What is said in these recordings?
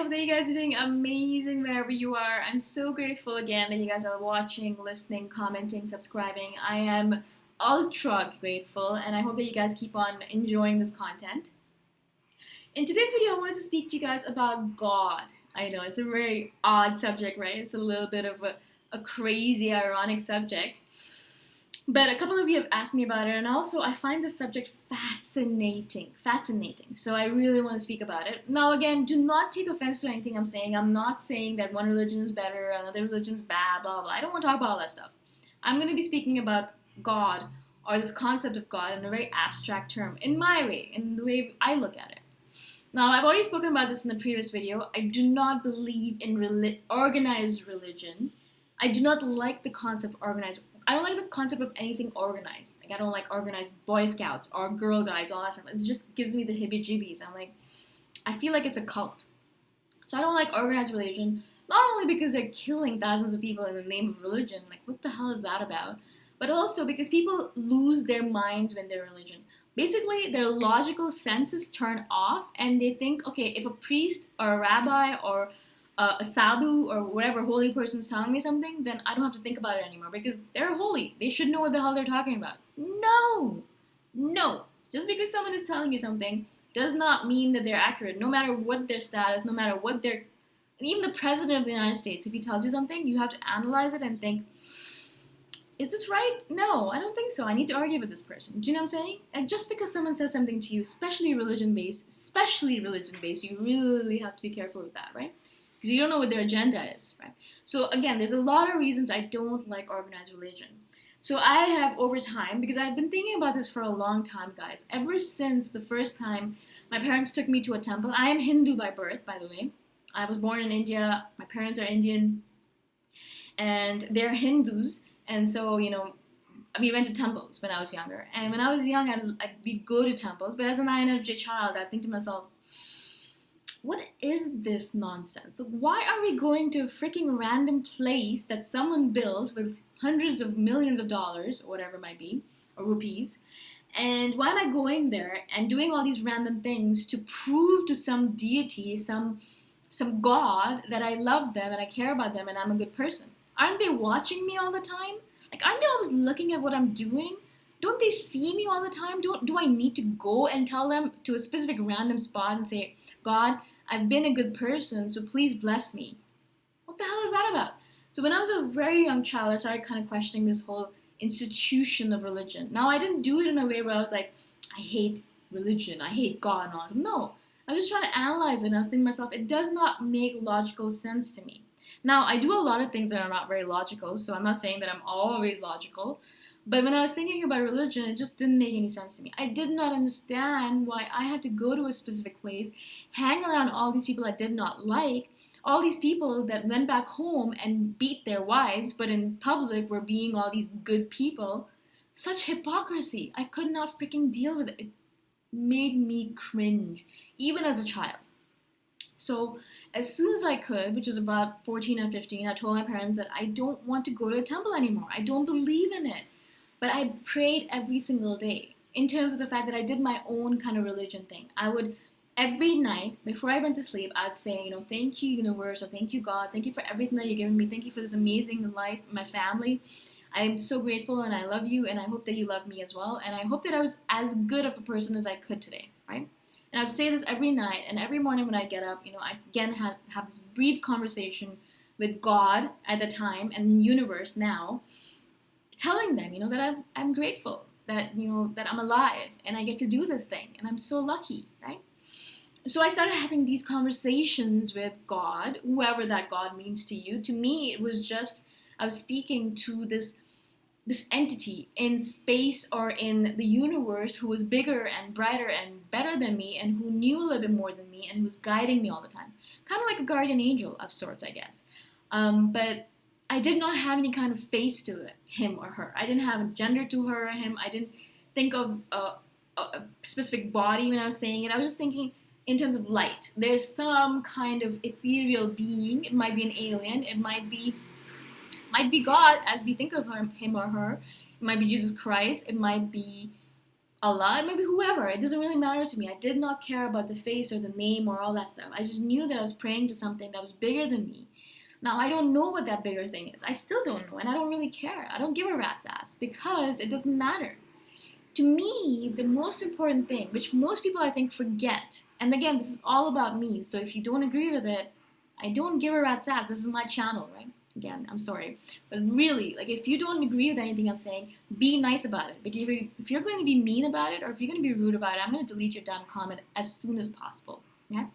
hope that you guys are doing amazing wherever you are. I'm so grateful again that you guys are watching, listening, commenting, subscribing. I am ultra grateful, and I hope that you guys keep on enjoying this content. In today's video, I wanted to speak to you guys about God. I know it's a very odd subject, right? It's a little bit of a crazy, ironic subject. But a couple of you have asked me about it, and also I find this subject fascinating. So I really want to speak about it. Now again, do not take offense to anything I'm saying. I'm not saying that one religion is better, another religion is bad, blah, blah. I don't want to talk about all that stuff. I'm going to be speaking about God, or this concept of God, in a very abstract term, in my way, in the way I look at it. Now, I've already spoken about this in the previous video. I do not believe in organized religion. I do not like the concept of organized. I don't like the concept of anything organized. Like, I don't like organized Boy Scouts or Girl Guides, all that stuff. It just gives me the heebie-jeebies. I feel like it's a cult. So I don't like organized religion, not only because they're killing thousands of people in the name of religion, like what the hell is that about? But also because people lose their minds when they're religion. Basically, their logical senses turn off and they think, okay, if a priest or a rabbi or a sadhu or whatever holy person is telling me something, then I don't have to think about it anymore because they're holy. They should know what the hell they're talking about. No. Just because someone is telling you something does not mean that they're accurate, no matter what their status, no matter what their... And even the president of the United States, if he tells you something, you have to analyze it and think, is this right? No, I don't think so. I need to argue with this person. Do you know what I'm saying? And just because someone says something to you, especially religion-based, you really have to be careful with that, right? Because you don't know what their agenda is, right? So again, there's a lot of reasons I don't like organized religion. So I have, over time, because I've been thinking about this for a long time, guys, ever since the first time my parents took me to a temple. I am Hindu by birth, by the way. I was born in India. My parents are Indian, and they're Hindus. And so, we went to temples when I was younger. And when I was young, we'd go to temples. But as an INFJ child, I'd think to myself, what is this nonsense? Why are we going to a freaking random place that someone built with hundreds of millions of dollars, or whatever it might be, or rupees? And why am I going there and doing all these random things to prove to some deity, some God, that I love them and I care about them and I'm a good person? Aren't they watching me all the time? Like, aren't they always looking at what I'm doing? Don't they see me all the time? Do I need to go and tell them to a specific random spot and say, God, I've been a good person, so please bless me? What the hell is that about? So when I was a very young child, I started kind of questioning this whole institution of religion. Now, I didn't do it in a way where I was like, I hate religion, I hate God and all that. No, I was just trying to analyze it, and I was thinking to myself, it does not make logical sense to me. Now, I do a lot of things that are not very logical, so I'm not saying that I'm always logical. But when I was thinking about religion, it just didn't make any sense to me. I did not understand why I had to go to a specific place, hang around all these people I did not like, all these people that went back home and beat their wives, but in public were being all these good people. Such hypocrisy. I could not freaking deal with it. It made me cringe, even as a child. So as soon as I could, which was about 14 or 15, I told my parents that I don't want to go to a temple anymore. I don't believe in it. But I prayed every single day in terms of the fact that I did my own kind of religion thing. I would, every night, before I went to sleep, I'd say, thank you, universe, or thank you, God. Thank you for everything that you've given me. Thank you for this amazing life, my family. I'm so grateful and I love you, and I hope that you love me as well. And I hope that I was as good of a person as I could today, right? And I'd say this every night, and every morning when I get up, I again have this brief conversation with God at the time and universe now, telling them, that I'm grateful, that, that I'm alive and I get to do this thing and I'm so lucky, right? So I started having these conversations with God, whoever that God means to you. To me, it was just, I was speaking to this entity in space or in the universe who was bigger and brighter and better than me and who knew a little bit more than me and who was guiding me all the time. Kind of like a guardian angel of sorts, I guess. But I did not have any kind of face to it, him or her. I didn't have a gender to her or him. I didn't think of a specific body when I was saying it. I was just thinking in terms of light. There's some kind of ethereal being. It might be an alien. It might be God as we think of him or her. It might be Jesus Christ. It might be Allah, maybe whoever. It doesn't really matter to me. I did not care about the face or the name or all that stuff. I just knew that I was praying to something that was bigger than me. Now, I don't know what that bigger thing is. I still don't know, and I don't really care. I don't give a rat's ass because it doesn't matter. To me, the most important thing, which most people I think forget, and again, this is all about me, so if you don't agree with it, I don't give a rat's ass. This is my channel, right? Again, I'm sorry. But really, like, if you don't agree with anything I'm saying, be nice about it. Because if you're going to be mean about it, or if you're going to be rude about it, I'm going to delete your damn comment as soon as possible. Okay?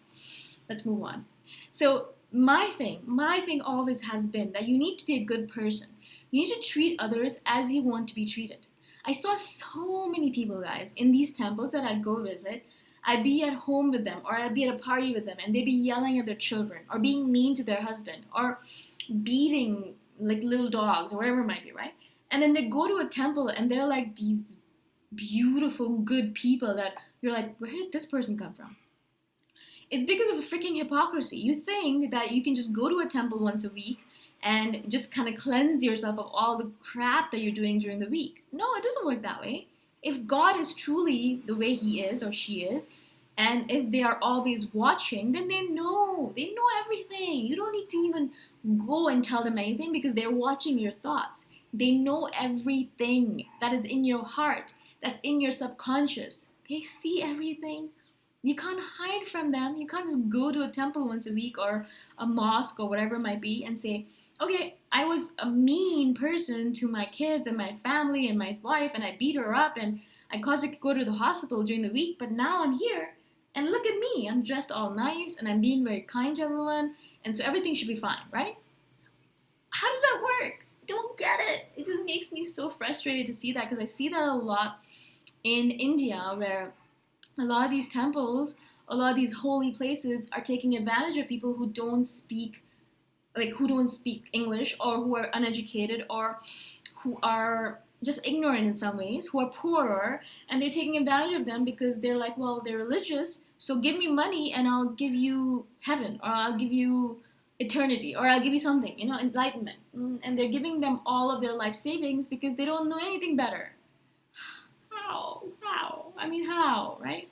Let's move on. So, my thing always has been that you need to be a good person. You need to treat others as you want to be treated. I saw so many people, guys, in these temples that I'd go visit. I'd be at home with them, or I'd be at a party with them, and they'd be yelling at their children, or being mean to their husband, or beating like little dogs, or whatever it might be, right? And then they go to a temple, and they're like these beautiful, good people that you're like, where did this person come from? It's because of a freaking hypocrisy. You think that you can just go to a temple once a week and just kind of cleanse yourself of all the crap that you're doing during the week. No, it doesn't work that way. If God is truly the way he is or she is, and if they are always watching, then they know everything. You don't need to even go and tell them anything because they're watching your thoughts. They know everything that is in your heart, that's in your subconscious. They see everything. You can't hide from them. You can't just go to a temple once a week or a mosque or whatever it might be and say, okay, I was a mean person to my kids and my family and my wife, and I beat her up and I caused her to go to the hospital during the week, but now I'm here and look at me. I'm dressed all nice and I'm being very kind to everyone, and so everything should be fine, right? How does that work? Don't get it. It just makes me so frustrated to see that, because I see that a lot in India, where a lot of these temples, a lot of these holy places are taking advantage of people who don't speak English, or who are uneducated, or who are just ignorant in some ways, who are poorer, and they're taking advantage of them because they're like, well, they're religious, so give me money and I'll give you heaven, or I'll give you eternity, or I'll give you something, enlightenment. And they're giving them all of their life savings because they don't know anything better. How? I mean, how, right?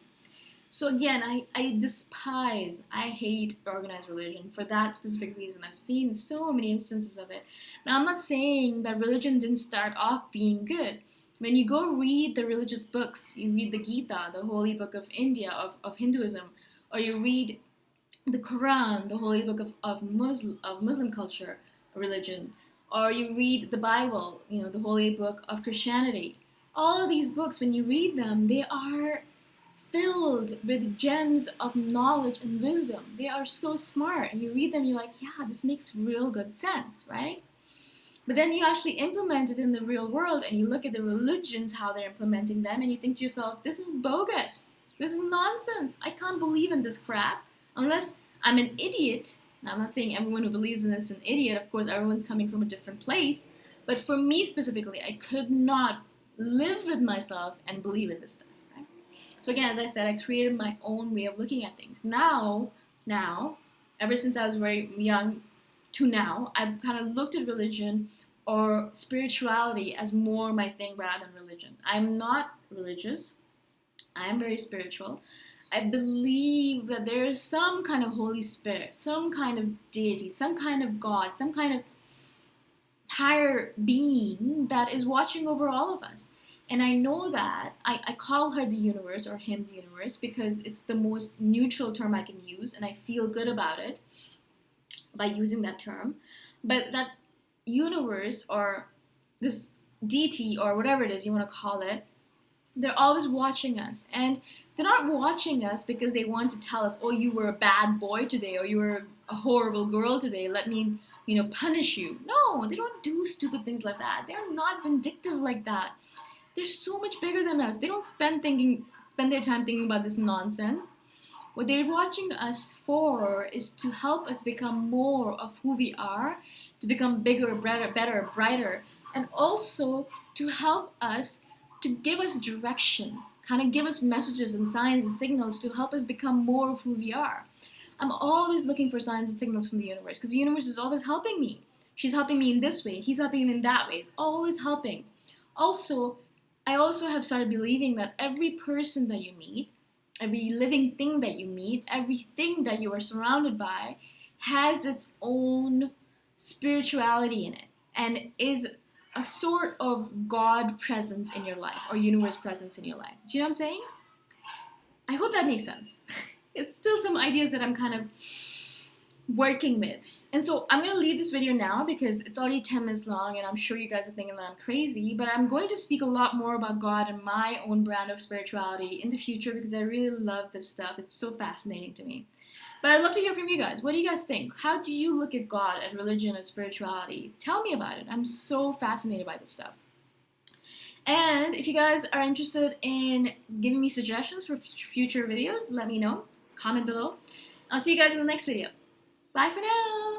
So again, I hate organized religion for that specific reason. I've seen so many instances of it. Now, I'm not saying that religion didn't start off being good. When you go read the religious books, you read the Gita, the holy book of India, of Hinduism, or you read the Quran, the holy book of Muslim culture, religion, or you read the Bible, the holy book of Christianity. All of these books, when you read them, they are filled with gems of knowledge and wisdom. They are so smart, and you read them, you're like, yeah, this makes real good sense, right? But then you actually implement it in the real world, and you look at the religions, how they're implementing them, and you think to yourself, this is bogus. This is nonsense. I can't believe in this crap unless I'm an idiot. Now, I'm not saying everyone who believes in this is an idiot. Of course, everyone's coming from a different place. But for me specifically, I could not live with myself and believe in this stuff. So again, as I said, I created my own way of looking at things. Now, ever since I was very young to now, I've kind of looked at religion or spirituality as more my thing rather than religion. I'm not religious. I am very spiritual. I believe that there is some kind of Holy Spirit, some kind of deity, some kind of God, some kind of higher being that is watching over all of us. And I know that I call her the universe, or him the universe, because it's the most neutral term I can use, and I feel good about it by using that term. But that universe, or this deity, or whatever it is you want to call it, they're always watching us. And they're not watching us because they want to tell us, oh, you were a bad boy today, or you were a horrible girl today, let me, punish you. No, they don't do stupid things like that. They're not vindictive like that. They're so much bigger than us. They don't spend their time thinking about this nonsense. What they're watching us for is to help us become more of who we are, to become bigger, better, brighter, and also to help us, to give us direction, kind of give us messages and signs and signals to help us become more of who we are. I'm always looking for signs and signals from the universe, because the universe is always helping me. She's helping me in this way. He's helping me in that way. It's always helping. Also, I also have started believing that every person that you meet, every living thing that you meet, everything that you are surrounded by has its own spirituality in it and is a sort of God presence in your life or universe presence in your life. Do you know what I'm saying? I hope that makes sense. It's still some ideas that I'm kind of working with. And so I'm going to leave this video now because it's already 10 minutes long and I'm sure you guys are thinking that I'm crazy, but I'm going to speak a lot more about God and my own brand of spirituality in the future because I really love this stuff. It's so fascinating to me. But I'd love to hear from you guys. What do you guys think? How do you look at God, at religion, at spirituality? Tell me about it. I'm so fascinated by this stuff. And if you guys are interested in giving me suggestions for future videos, let me know. Comment below. I'll see you guys in the next video. Bye for now!